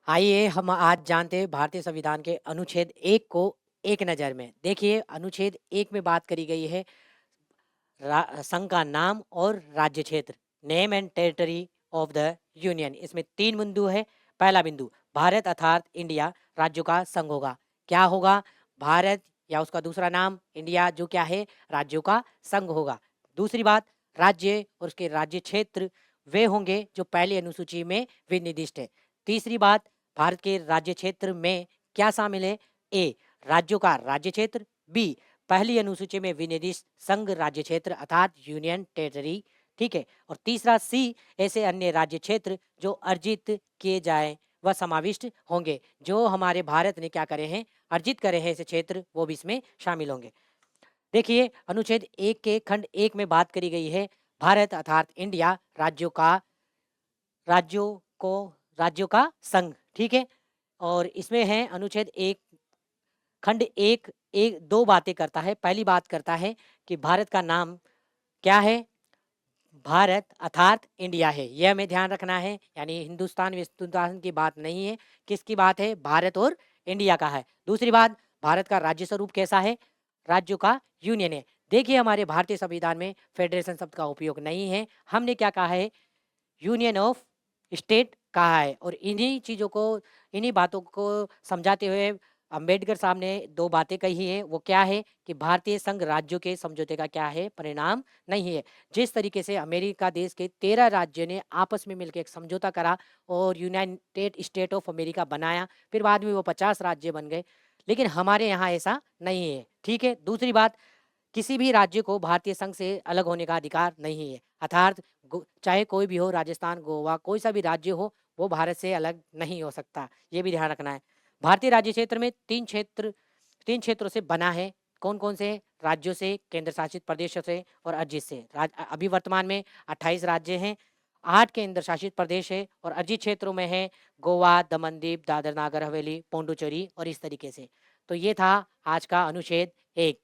आइए हम आज जानते हैं भारतीय संविधान के अनुच्छेद 1 को एक नज़र में। देखिए अनुच्छेद 1 में बात करी गई है संघ का नाम और राज्य क्षेत्र, name and territory of the union. इसमें 3 बिंदु है। पहला बिंदु, भारत अर्थात इंडिया राज्यों का संघ होगा। क्या होगा? भारत या उसका दूसरा नाम इंडिया, जो क्या है राज्यों का संघ होगा। दूसरी बात, राज्य और उसके राज्य क्षेत्र वे होंगे जो पहली अनुसूची में विनिर्दिष्ट है। तीसरी बात, भारत के राज्य क्षेत्र में क्या शामिल है? ए, राज्यों का राज्य क्षेत्र। बी, पहली अनुसूची में विनिर्दिष्ट संघ राज्य क्षेत्र अर्थात यूनियन टेरिटरी। ठीक है। और तीसरा सी, ऐसे अन्य राज्य क्षेत्र जो अर्जित किए जाए वह समाविष्ट होंगे। जो हमारे भारत ने क्या करे हैं, अर्जित करे हैं ऐसे क्षेत्र, वो भी इसमें शामिल होंगे। देखिए अनुच्छेद 1 के खंड 1 में बात करी गई है भारत अर्थात इंडिया राज्यों को राज्यों का संघ। ठीक है। और इसमें है अनुच्छेद 1 खंड 1 एक दो बातें करता है। पहली बात करता है कि भारत का नाम क्या है? भारत अर्थात इंडिया है। यह हमें ध्यान रखना है। यानी हिंदुस्तान विस्तुतान की बात नहीं है। किसकी बात है? भारत और इंडिया का है। दूसरी बात, भारत का राज्य स्वरूप कैसा है? राज्यों का यूनियन है। देखिए हमारे भारतीय संविधान में फेडरेशन शब्द का उपयोग नहीं है। हमने क्या कहा है? यूनियन ऑफ स्टेट कहा है। और इन्हीं चीज़ों को, इन्हीं बातों को समझाते हुए अंबेडकर साहब ने दो बातें कही है। वो क्या है कि भारतीय संघ राज्यों के समझौते का क्या है? परिणाम नहीं है। जिस तरीके से अमेरिका देश के 13 राज्यों ने आपस में मिलकर एक समझौता करा और यूनाइटेड स्टेट ऑफ अमेरिका बनाया, फिर बाद में वो 50 राज्य बन गए, लेकिन हमारे यहाँ ऐसा नहीं है। ठीक है। दूसरी बात, किसी भी राज्य को भारतीय संघ से अलग होने का अधिकार नहीं है। अर्थात चाहे कोई भी हो, राजस्थान, गोवा, कोई सा भी राज्य हो, वो भारत से अलग नहीं हो सकता। ये भी ध्यान रखना है। भारतीय राज्य क्षेत्र में तीन क्षेत्रों से बना है। कौन कौन से? राज्यों से, केंद्र शासित प्रदेशों से और अर्जित से। अभी वर्तमान में 28 राज्य हैं, 8 केंद्र शासित प्रदेश है और अर्जित क्षेत्रों में है गोवा, दमन दीव, दादर नागर हवेली, पौंडुचेरी और इस तरीके से। तो ये था आज का अनुच्छेद 1।